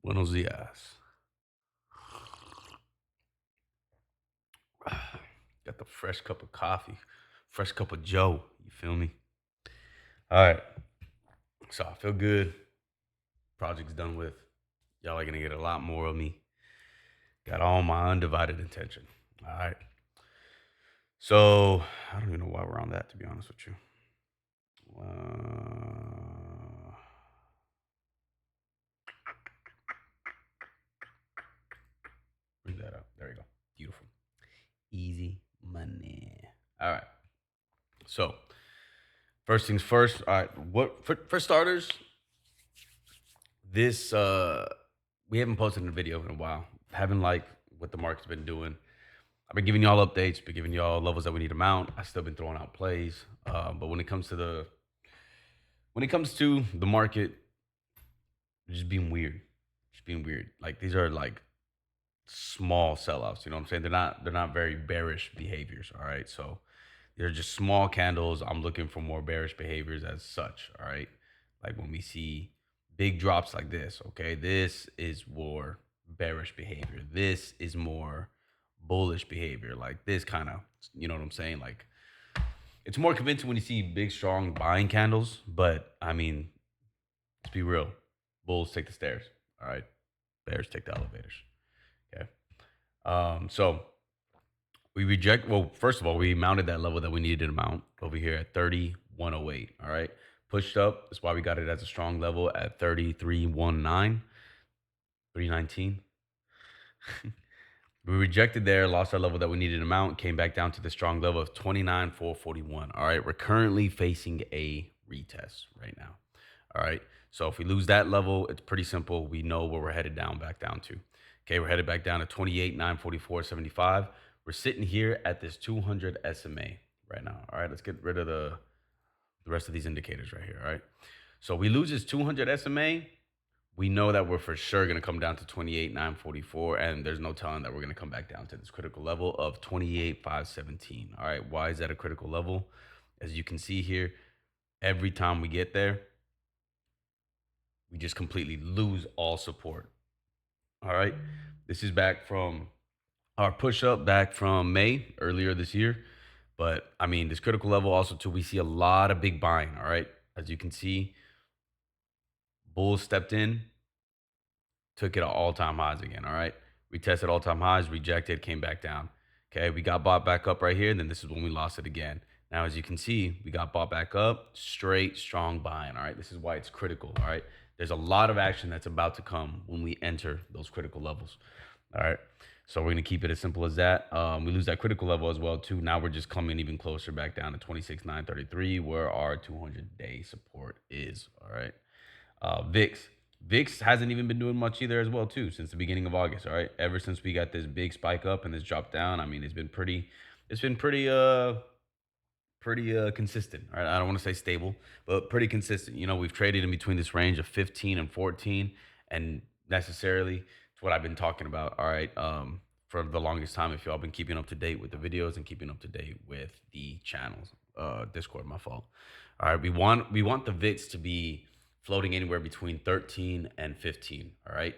Buenos dias. Got the fresh cup of coffee, fresh cup of Joe. You feel me? All right. So I feel good. Project's done with. Y'all are gonna get a lot more of me. Got all my undivided attention. All right. So I don't even know why we're on that, to be honest with you. Bring that up. There you go. Beautiful. Easy money. All right. So first things first. All right. What for starters? This we haven't posted a video in a while. Haven't like what the market's been doing. I've been giving y'all updates, been giving y'all levels that we need to mount. I still been throwing out plays, but when it comes to the market, just being weird, just being weird. Like these are like small sellouts. You know what I'm saying? They're not very bearish behaviors. All right, so they're just small candles. I'm looking for more bearish behaviors as such. All right, like when we see big drops like this. Okay, this is more bearish behavior. This is more bullish behavior. Like this kind of, you know what I'm saying? Like it's more convincing when you see big, strong buying candles. But I mean, let's be real. Bulls take the stairs. All right, bears take the elevators. Okay. So we reject. Well, first of all, we mounted that level that we needed to mount over here at 3108. All right, pushed up. That's why we got it as a strong level at 3319, 319. We rejected there, lost our level that we needed to mount, came back down to the strong level of 29,441. All right, we're currently facing a retest right now. All right, so if we lose that level, it's pretty simple. We know where we're headed down, back down to. Okay, we're headed back down to 28,944.75. We're sitting here at this 200 SMA right now. All right, let's get rid of the rest of these indicators right here. All right, so we lose this 200 SMA, we know that we're for sure going to come down to 28,944, and there's no telling that we're going to come back down to this critical level of 28,517. All right, why is that a critical level? As you can see here, every time we get there, we just completely lose all support. All right, this is back from our push up back from May earlier this year. But I mean, this critical level also, too, we see a lot of big buying. All right, as you can see, bulls stepped in, took it to all-time highs again. All right. We tested all-time highs, rejected, came back down. Okay. We got bought back up right here. And then this is when we lost it again. Now, as you can see, we got bought back up, straight, strong buying. All right. This is why it's critical. All right. There's a lot of action that's about to come when we enter those critical levels. All right. So we're going to keep it as simple as that. We lose that critical level as well, too. Now we're just coming even closer back down to 26,933, where our 200-day support is. All right. VIX. VIX hasn't even been doing much either as well, too, since the beginning of August. All right. Ever since we got this big spike up and this drop down, I mean, it's been pretty consistent. All right. I don't want to say stable, but pretty consistent. You know, we've traded in between this range of 15 and 14, and necessarily it's what I've been talking about. All right. For the longest time, if y'all been keeping up to date with the videos and keeping up to date with the channels, Discord, my fault. All right. We want the VIX to be floating anywhere between 13 and 15. All right.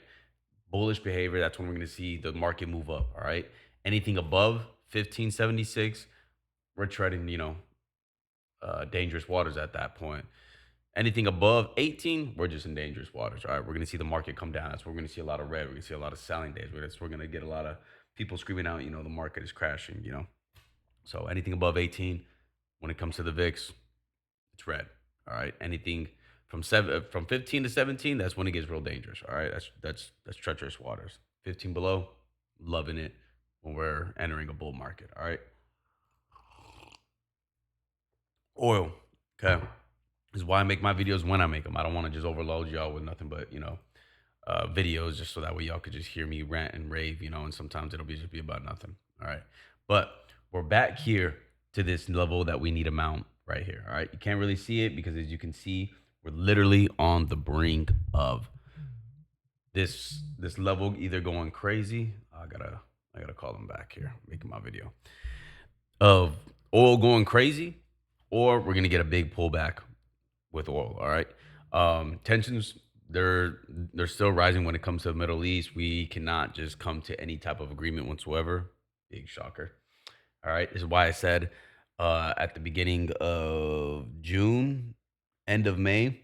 Bullish behavior. That's when we're going to see the market move up. All right. Anything above 1576, we're treading, dangerous waters at that point. Anything above 18, we're just in dangerous waters. All right. We're going to see the market come down. That's where we're going to see a lot of red. We're going to see a lot of selling days. We're going to get a lot of people screaming out, the market is crashing. So anything above 18, when it comes to the VIX, it's red. All right. Anything from 15 to 17, that's when it gets real dangerous. All right. That's treacherous waters. 15 below, loving it when we're entering a bull market. All right. Oil. Okay. This is why I make my videos when I make them. I don't want to just overload y'all with nothing but, videos just so that way y'all could just hear me rant and rave, and sometimes it'll just be about nothing. All right. But we're back here to this level that we need to mount right here. All right. You can't really see it because as you can see, we're literally on the brink of this level either going crazy. I gotta call them back here, making my video. Of oil going crazy, or we're gonna get a big pullback with oil. All right. Tensions they're they're still rising when it comes to the Middle East. We cannot just come to any type of agreement whatsoever. Big shocker. All right. This is why I said at the beginning of June, end of May,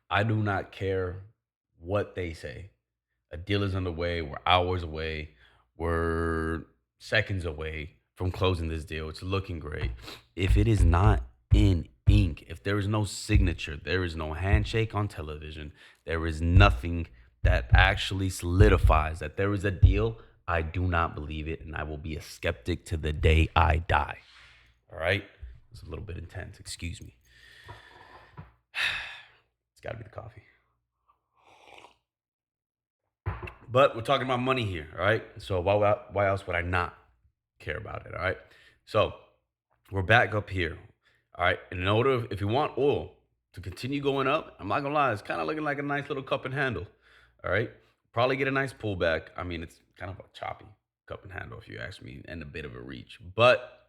I do not care what they say. A deal is underway. We're hours away. We're seconds away from closing this deal. It's looking great. If it is not in ink, if there is no signature, there is no handshake on television, there is nothing that actually solidifies that there is a deal, I do not believe it. And I will be a skeptic to the day I die. All right? It's a little bit intense. Excuse me. It's got to be the coffee. But we're talking about money here, all right? So why else would I not care about it, all right? So we're back up here, all right? And in order, if you want oil to continue going up, I'm not gonna lie, it's kind of looking like a nice little cup and handle, all right? Probably get a nice pullback. I mean, it's kind of a choppy cup and handle if you ask me, and a bit of a reach, but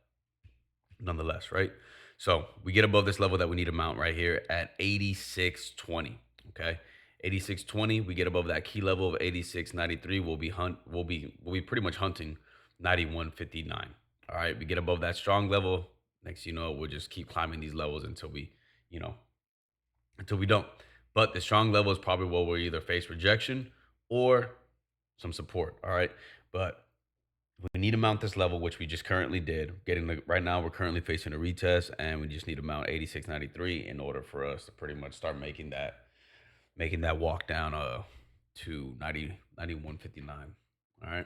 nonetheless, right? So we get above this level that we need to mount right here at 86.20. Okay. 86.20. We get above that key level of 86.93. We'll be pretty much hunting 91.59. All right. We get above that strong level. Next, we'll just keep climbing these levels you know, until we don't. But the strong level is probably where we'll either face rejection or some support. All right. But we need to mount this level, which we just currently did. Right now, we're currently facing a retest, and we just need to mount 86.93 in order for us to pretty much start making that walk down to 91.59. All right.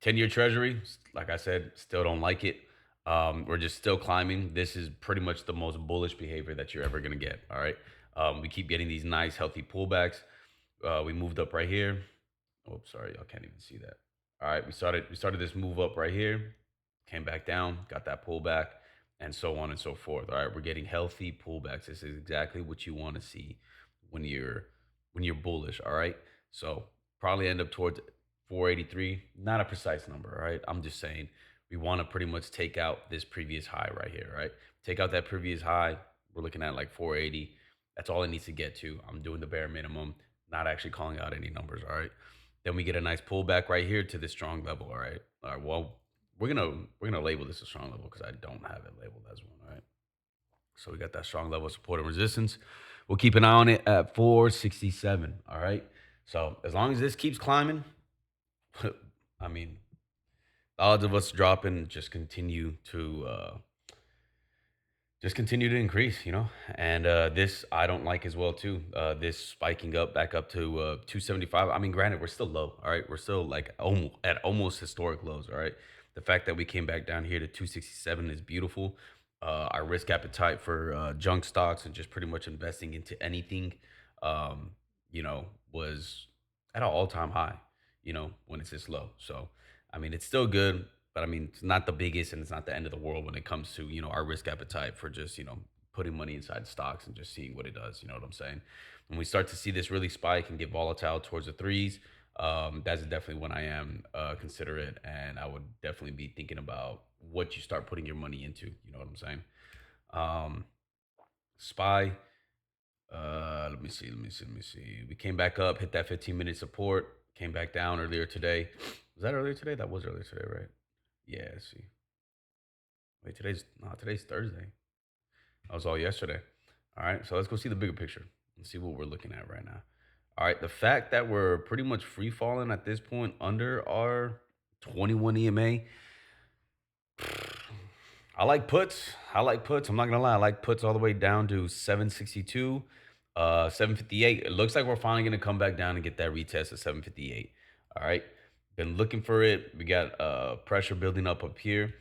10-year treasury, like I said, still don't like it. We're just still climbing. This is pretty much the most bullish behavior that you're ever gonna get. All right. We keep getting these nice, healthy pullbacks. We moved up right here. Oh, sorry, y'all can't even see that. All right, we started this move up right here, came back down, got that pullback, and so on and so forth. All right, we're getting healthy pullbacks. This is exactly what you want to see when you're bullish. All right, so probably end up towards 483. Not a precise number. All right, I'm just saying we want to pretty much take out this previous high right here. Right, take out that previous high. We're looking at like 480. That's all it needs to get to. I'm doing the bare minimum, not actually calling out any numbers. All right. Then we get a nice pullback right here to this strong level. All right. All right. Well, we're gonna label this a strong level because I don't have it labeled as one. All right. So we got that strong level of support and resistance. We'll keep an eye on it at 467. All right. So as long as this keeps climbing, I mean, odds of us dropping just continue to increase, and this I don't like as well too. This spiking up back up to 275. I mean, granted, we're still low. All right, we're still like almost historic lows. All right, the fact that we came back down here to 267 is beautiful. Our risk appetite for junk stocks and just pretty much investing into anything, was at an all-time high. When it's this low. So, I mean, it's still good, but I mean, it's not the biggest and it's not the end of the world when it comes to, our risk appetite for just, putting money inside stocks and just seeing what it does. You know what I'm saying? When we start to see this really spike and get volatile towards the threes, that's definitely when I am considerate, and I would definitely be thinking about what you start putting your money into. You know what I'm saying? Um, SPY, let me see. We came back up, hit that 15-minute support, came back down earlier today. Was that earlier today? That was earlier today, right? Yeah, let's see. Wait, today's Thursday. That was all yesterday. All right, so let's go see the bigger picture and see what we're looking at right now. All right, the fact that we're pretty much free falling at this point under our 21 EMA, I like puts. I like puts. I'm not gonna lie. I like puts all the way down to 762, 758. It looks like we're finally gonna come back down and get that retest at 758. All right. Been looking for it. We got pressure building up here.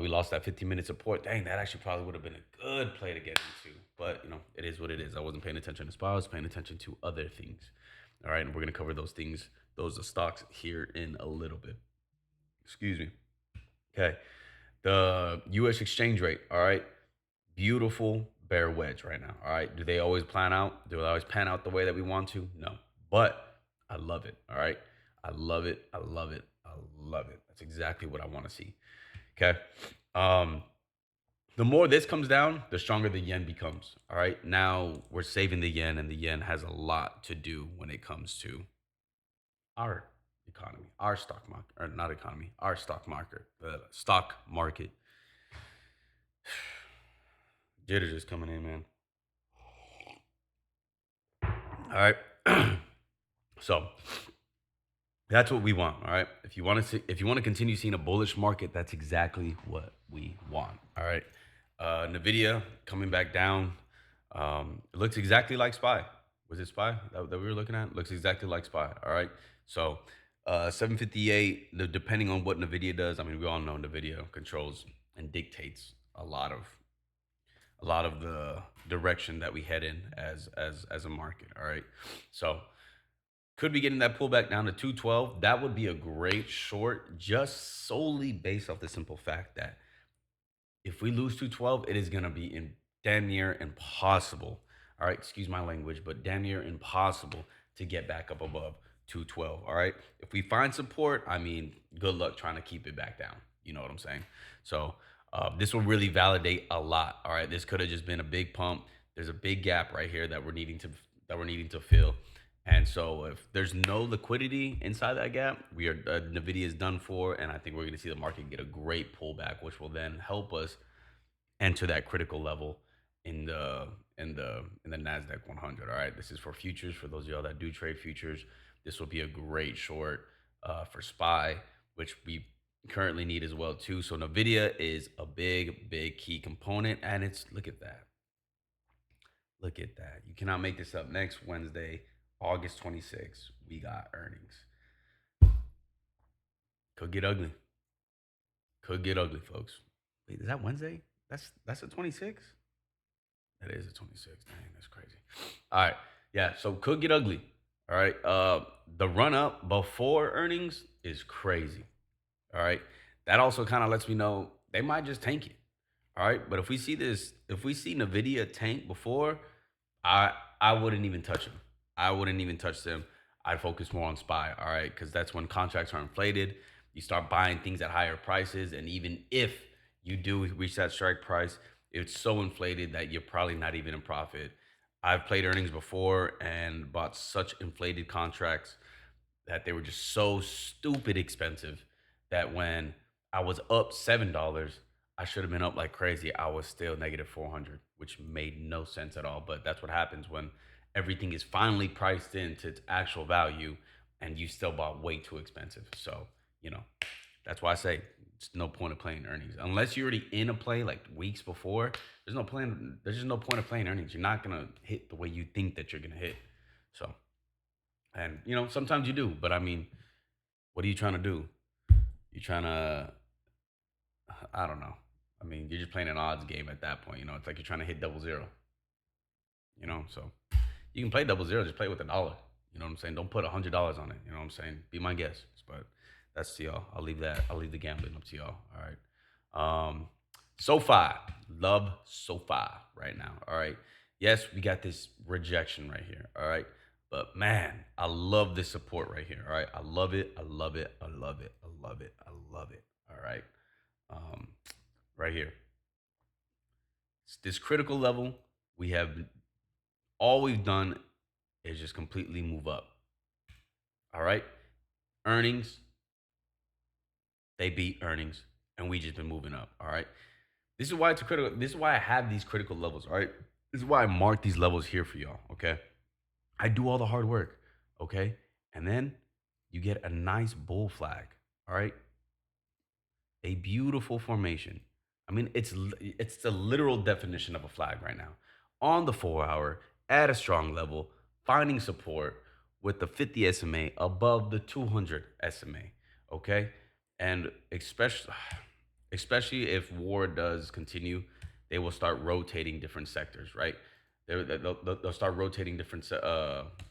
We lost that 15-minute support. Dang, that actually probably would have been a good play to get into. But it is what it is. I wasn't paying attention to SPY. I was paying attention to other things. All right, and we're gonna cover those things, those stocks here in a little bit. Excuse me. Okay. The US exchange rate, all right? Beautiful bear wedge right now, all right? Do they always plan out? Do they always pan out the way that we want to? No. But I love it, all right? I love it. I love it. I love it. That's exactly what I want to see. Okay. Um The more this comes down, the stronger the yen becomes. All right. Now we're saving the yen, and the yen has a lot to do when it comes to our economy, our stock market, or not economy, our stock market, the stock market. Jitters is coming in, man. All right. So that's what we want. All right. If you want to continue seeing a bullish market, that's exactly what we want. All right. Nvidia coming back down. It looks exactly like SPY. Was it SPY that we were looking at? Looks exactly like SPY. All right. So 758. Depending on what Nvidia does, I mean, we all know Nvidia controls and dictates a lot of the direction that we head in as a market. All right. So could be getting that pullback down to 212. That would be a great short, just solely based off the simple fact that if we lose 212, it is going to be in damn near impossible. All right, excuse my language, but damn near impossible to get back up above 212. All right, if we find support, I mean, good luck trying to keep it back down. You know what I'm saying? So this will really validate a lot. All right, this could have just been a big pump. There's a big gap right here that we're needing to fill. And so if there's no liquidity inside that gap, we are Nvidia is done for, and I think we're going to see the market get a great pullback, which will then help us enter that critical level in the Nasdaq 100. All right, this is for futures. For those of y'all that do trade futures, this will be a great short for SPY, which we currently need as well too. So Nvidia is a big key component, and it's look at that. Look at that. You cannot make this up. Next Wednesday, August 26th, we got earnings. Could get ugly. Could get ugly, folks. Wait, is that Wednesday? That's the 26th? That is the 26th. Dang, that's crazy. All right. Yeah, so could get ugly. All right. The run up before earnings is crazy. All right. That also kind of lets me know they might just tank it. All right. But if we see Nvidia tank before, I I wouldn't even touch them. I wouldn't even touch them. I'd focus more on SPY. All right, because that's when contracts are inflated. You start buying things at higher prices, and even if you do reach that strike price, it's so inflated that you're probably not even in profit. I've played earnings before and bought such inflated contracts that they were just so stupid expensive that when I was up $7, I should have been up like crazy. I was still negative 400, which made no sense at all. But that's what happens when everything is finally priced into its actual value and you still bought way too expensive. So, you know, that's why I say it's no point of playing earnings. Unless you're already in a play like weeks before, there's just no point of playing earnings. You're not gonna hit the way you think that you're gonna hit. So and sometimes you do, but I mean, what are you trying to do? You trying to, I don't know. I mean, you're just playing an odds game at that point. It's like you're trying to hit double zero. So you can play double zero, just play with $1. You know what I'm saying? Don't put $100 on it. You know what I'm saying? Be my guest, but that's to y'all. I'll leave that. I'll leave the gambling up to y'all. All right. SoFi, love SoFi right now. All right. Yes, we got this rejection right here. All right. But man, I love this support right here. All right. I love it. I love it. I love it. I love it. I love it. All right. Um, right here. It's this critical level, we have all we've done is just completely move up. All right. Earnings, they beat earnings, and we just been moving up. All right. This is why it's critical. This is why I have these critical levels. All right. This is why I mark these levels here for y'all. Okay. I do all the hard work. Okay. And then you get a nice bull flag. All right. A beautiful formation. I mean, it's the literal definition of a flag right now. On the 4 hour, at a strong level, finding support with the 50 SMA above the 200 SMA. Okay, and especially if war does continue, they will start rotating different sectors. Right, they'll start rotating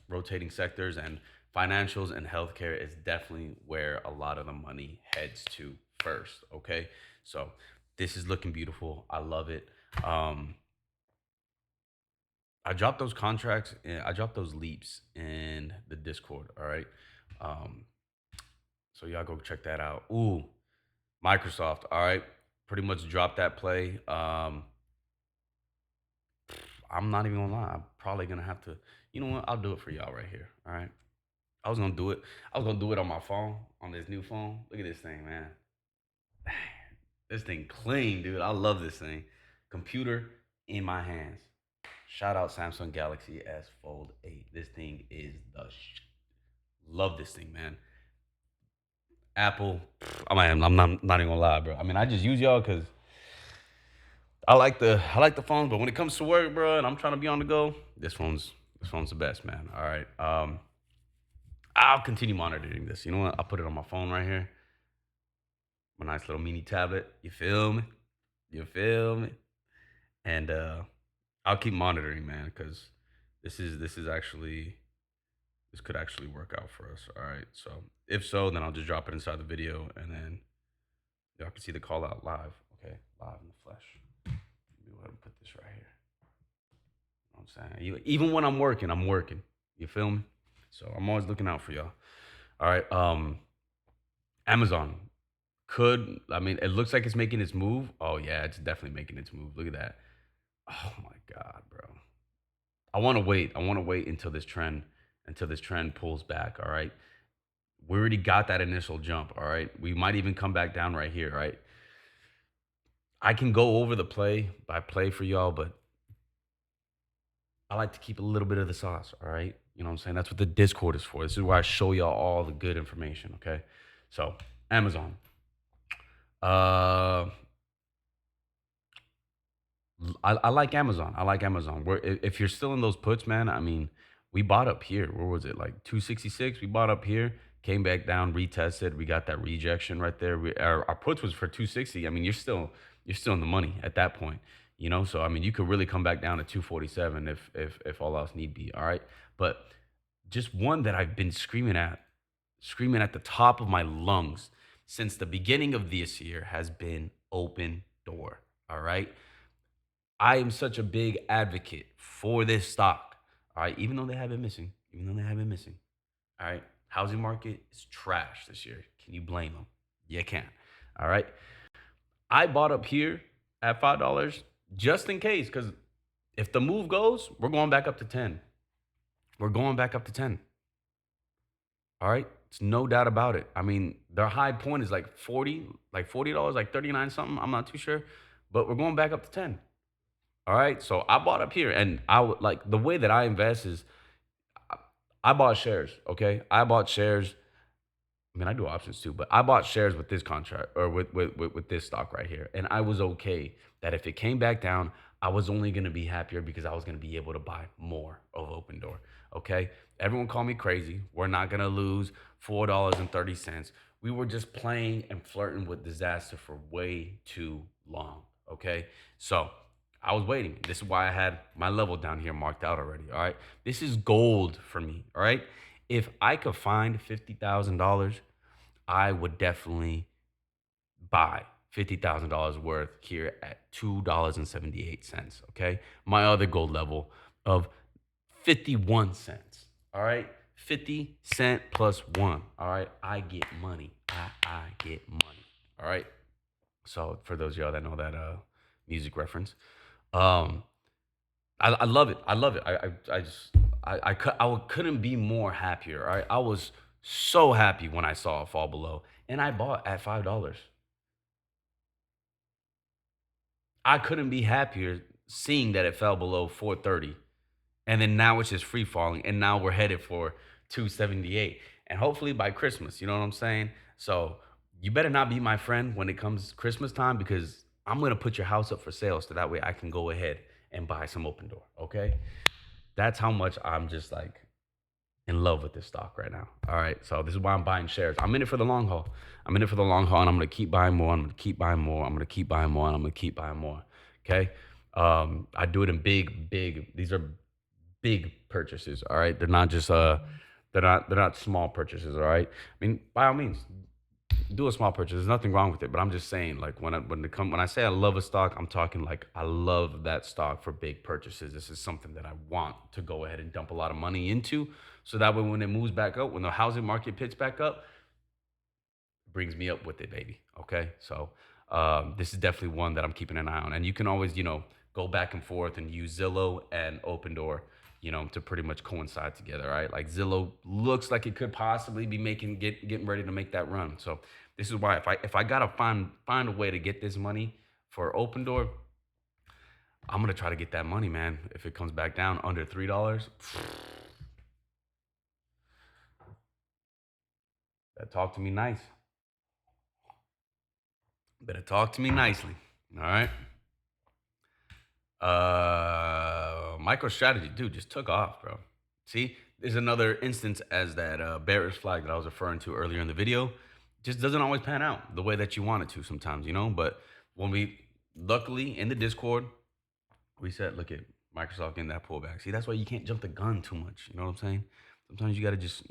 rotating sectors, and financials and healthcare is definitely where a lot of the money heads to first. Okay, so this is looking beautiful. I love it. Um, I dropped those contracts. I dropped those leaps in the Discord. All right. Um, so y'all go check that out. Ooh, Microsoft. All right. Pretty much drop that play. I'm not even gonna lie. I'm probably gonna have to. You know what? I'll do it for y'all right here. All right. I was gonna do it. I was gonna do it on my phone, on this new phone. Look at this thing, man. This thing clean, dude. I love this thing. Computer in my hands. Shout out Samsung Galaxy S Fold 8. This thing is the love this thing, man. Apple, I'm not even gonna lie, bro. I mean, I just use y'all because I like the phones, but when it comes to work, bro, and I'm trying to be on the go, this phone's the best, man. All right. I'll continue monitoring this. You know what? I'll put it on my phone right here. My nice little mini tablet. You feel me? You feel me? And I'll keep monitoring, man, because this is actually this could actually work out for us. All right. So if so, then I'll just drop it inside the video, and then y'all can see the call out live. Okay, live in the flesh. Let me go ahead and put this right here. You know what I'm saying? Even when I'm working, I'm working. You feel me? So I'm always looking out for y'all. All right. Amazon could. I mean, it looks like it's making its move. Oh yeah, it's definitely making its move. Look at that. Oh my god, bro. I want to wait. I want to wait until this trend pulls back. All right. We already got that initial jump. All right. We might even come back down right here. Right. I can go over the play by play for y'all, but I like to keep a little bit of the sauce. All right. You know what I'm saying? That's what the Discord is for. This is where I show y'all all the good information. Okay. So Amazon. Uh, I like Amazon. I like Amazon. If you're still in those puts, man, I mean, we bought up here. Where was it? Like 266. We bought up here, came back down, retested. We got that rejection right there. Our puts was for 260. I mean, you're still in the money at that point, you know. So I mean, you could really come back down to 247 if all else need be. All right, but just one that I've been screaming at the top of my lungs since the beginning of this year has been open door. All right. I am such a big advocate for this stock. All right, even though they have been missing, All right, housing market is trash this year. Can you blame them? You can't. All right, I bought up here at $5 just in case, because if the move goes, we're going back up to 10. We're going back up to 10. All right, it's no doubt about it. I mean, their high point is like 40, like $40, like 39 something. I'm not too sure, but we're going back up to 10. All right. So I bought up here, and I would like the way that I invest is I bought shares. Okay. I bought shares. I mean, I do options too, but I bought shares with this contract or with this stock right here. And I was okay that if it came back down, I was only going to be happier because I was going to be able to buy more of Open Door. Okay. Everyone called me crazy. We're not going to lose $4.30. We were just playing and flirting with disaster for way too long. Okay. So I was waiting. This is why I had my level down here marked out already. All right. This is gold for me. All right. If I could find $50,000, I would definitely buy $50,000 worth here at $2.78. Okay. My other gold level of 51 cents. All right. 50 cents plus one. All right. I get money. I get money. All right. So for those of y'all that know that music reference, um, I love it. I love it. I just couldn't be more happier. All right. I was so happy when I saw it fall below, and I bought at $5. I couldn't be happier seeing that it fell below 430, and then now it's just free falling, and now we're headed for 278, and hopefully by Christmas. You know what I'm saying? So you better not be my friend when it comes Christmas time, because I'm gonna put your house up for sale so that way I can go ahead and buy some Open Door. Okay. That's how much I'm just like in love with this stock right now. All right. So this is why I'm buying shares. I'm in it for the long haul. I'm in it for the long haul, and I'm gonna keep buying more. I'm gonna keep buying more. I'm gonna keep buying more. And I'm gonna keep buying more. Okay. I do it in big, big. These are big purchases. All right. They're not small purchases. All right. I mean, by all means, do a small purchase. There's nothing wrong with it, but I'm just saying, like when I say I love a stock, I'm talking like I love that stock for big purchases. This is something that I want to go ahead and dump a lot of money into, so that way when it moves back up, when the housing market picks back up, it brings me up with it, baby. Okay, so This is definitely one that I'm keeping an eye on. And you can always, go back and forth and use Zillow and Open Door, to pretty much coincide together, right? Like Zillow looks like it could possibly be getting ready to make that run. So this is why if I gotta find a way to get this money for Open Door, I'm gonna try to get that money, man. If it comes back down under $3, better talk to me nice. Better talk to me nicely. All right. MicroStrategy, dude, just took off, bro. See, there's another instance as that bearish flag that I was referring to earlier in the video. Just doesn't always pan out the way that you want it to sometimes, But when we, luckily in the Discord, we said, look at Microsoft getting that pullback. See, that's why you can't jump the gun too much. You know what I'm saying? Sometimes you got to just,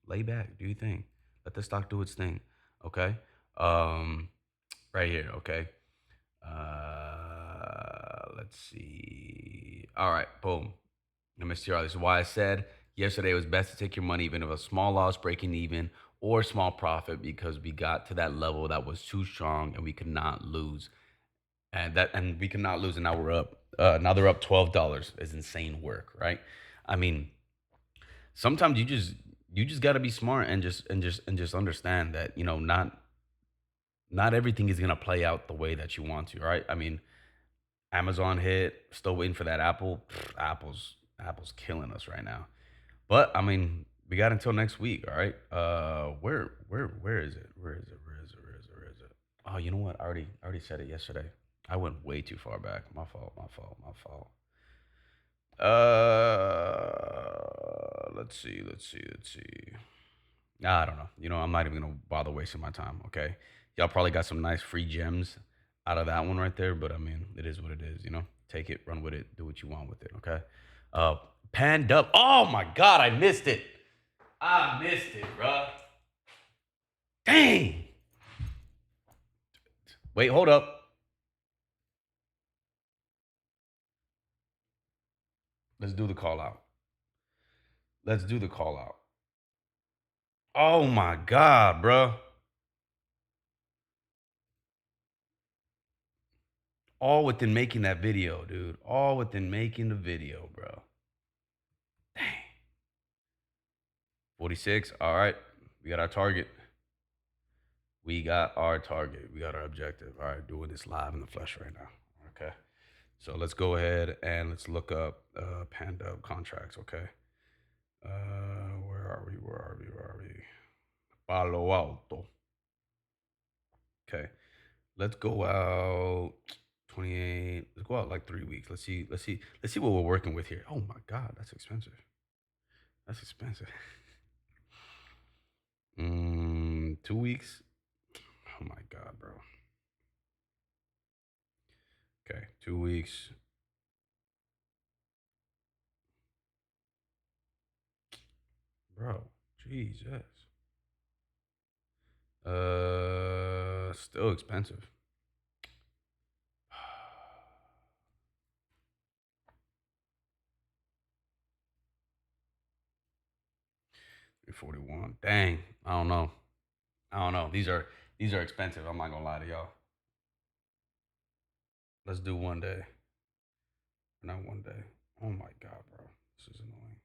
lay back, do your thing, let the stock do its thing. Okay. Um, right here. Okay. Let's see. All right, boom. Let me see. This is why I said yesterday it was best to take your money, even if a small loss, breaking even, or small profit, because we got to that level that was too strong and we could not lose. And we could not lose, and now we're up. Now they're up $12. Is insane work, right? I mean, sometimes you just got to be smart and just understand that not everything is gonna play out the way that you want to, right? I mean, Amazon hit, still waiting for that Apple. Apple's killing us right now. But I mean, we got until next week, all right? Where is it? Where is it? Where is it? Where is it? Where is it? Oh, you know what? I already said it yesterday. I went way too far back. My fault, my fault, my fault. Let's see. I don't know. I'm not even gonna bother wasting my time. Okay, y'all probably got some nice free gems out of that one right there, but I mean, it is what it is. Take it, run with it, do what you want with it. Okay. Uh, Panned up. Oh my God, I missed it. I missed it, bruh. Dang. Wait, hold up. Let's do the call out. Let's do the call out. Oh my God, bruh. All within making that video, dude. All within making the video, bro. Dang. 46. All right. We got our target. We got our target. We got our objective. All right. Doing this live in the flesh right now. Okay. So let's go ahead and let's look up Panda contracts. Okay. Where are we? Where are we? Where are we? Palo Alto. Okay. Let's go out 28. Let's go out like 3 weeks. Let's see what we're working with here. Oh my God, that's expensive. That's expensive. 2 weeks. Oh my God, bro. Okay, 2 weeks. Bro, Jesus. Still expensive. 341. Dang. I don't know. I don't know. These are expensive. I'm not gonna lie to y'all. Let's do one day. Not one day. Oh my God, bro. This is annoying.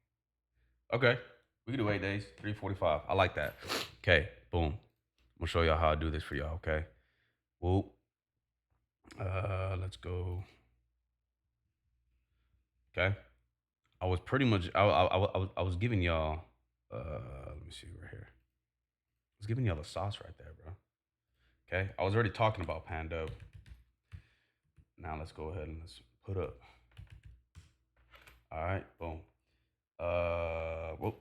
Okay. We can do 8 days. 345. I like that. Okay. Boom. I'm gonna show y'all how I do this for y'all. Okay. Whoop. Let's go. Okay. I was pretty much I was giving y'all let me see right here. I was giving y'all the sauce right there, bro. Okay. I was already talking about Panda. Now let's go ahead and let's put up. All right, boom. Whoop.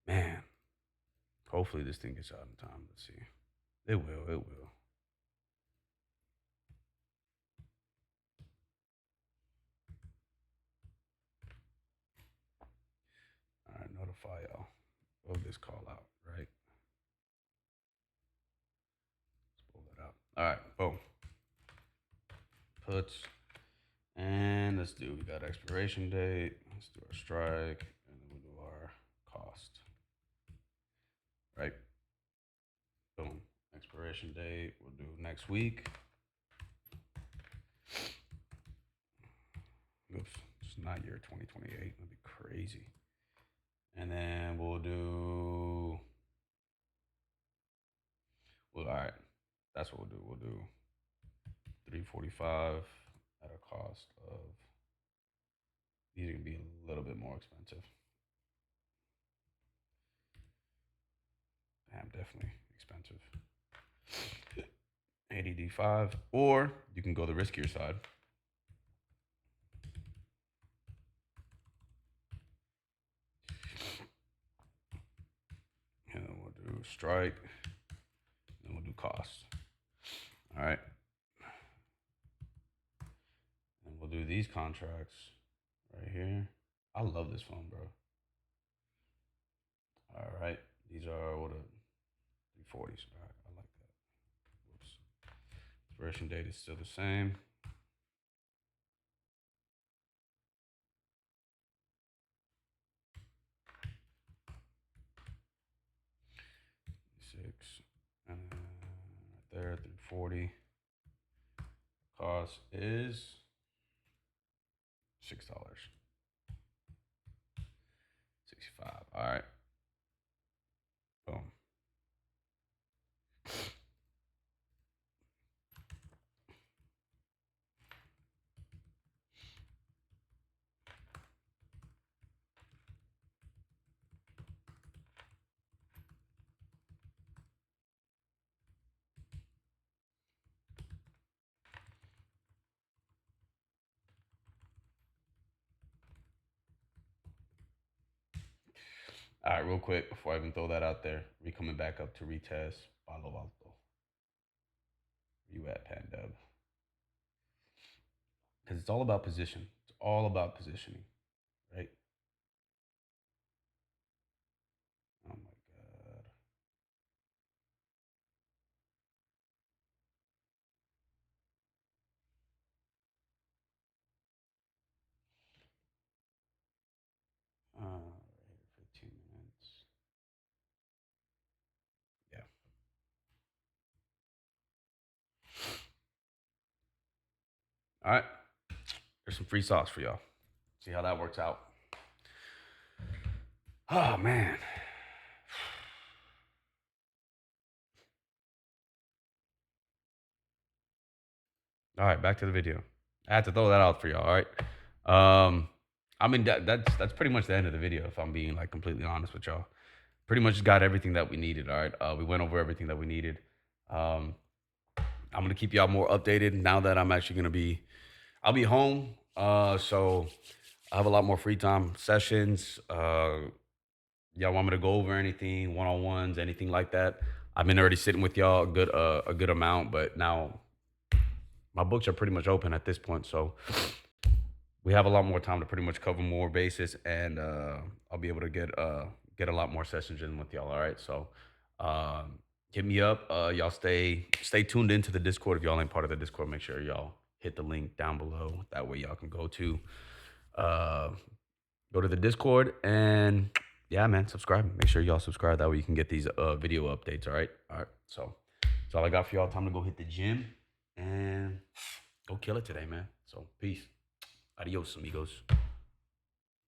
Man. Hopefully this thing gets out in time. Let's see. It will, it will. All right, notify y'all of this call out, right? Let's pull that out. All right, boom. Puts. And let's do, we got expiration date. Let's do our strike. And then we'll do our cost. Right? Boom. expiration date we'll do next week. Oops, it's not year 2028. That'd be crazy. And then we'll do. Well, all right. That's what we'll do. We'll do 345 at a cost of. These are gonna be a little bit more expensive. Damn, definitely expensive. ADD5, or you can go the riskier side. And we'll do strike, and we'll do cost. All right. And we'll do these contracts right here. I love this phone, bro. All right. These are what a 340s. All right. I like that. Whoops. Expiration date is still the same. Six. And then right there, 340. Cost is $6. 65. All right. Boom. All right, real quick before I even throw that out there, we coming back up to retest Palo Alto. Where you at, Pandub? Because it's all about position. It's all about positioning, right? Oh my god. Right here, 15 minutes. Yeah. All right. There's some free sauce for y'all. See how that works out. Oh man. All right, back to the video. I had to throw that out for y'all. All right. I mean that's pretty much the end of the video. If I'm being like completely honest with y'all, pretty much got everything that we needed. All right. We went over everything that we needed. Um, I'm gonna keep y'all more updated now that I'm actually gonna be. I'll be home. So I have a lot more free time sessions. Y'all want me to go over anything, one on ones, anything like that? I've been already sitting with y'all a good amount, but now my books are pretty much open at this point. So we have a lot more time to pretty much cover more bases, and I'll be able to get a lot more sessions in with y'all. All right, so hit me up. Y'all stay tuned into the Discord. If y'all ain't part of the Discord, make sure y'all hit the link down below. That way y'all can uh, go to the Discord, and yeah, man, subscribe. Make sure y'all subscribe. That way you can get these video updates. All right. So that's all I got for y'all. Time to go hit the gym and go kill it today, man. So peace. Adios, amigos.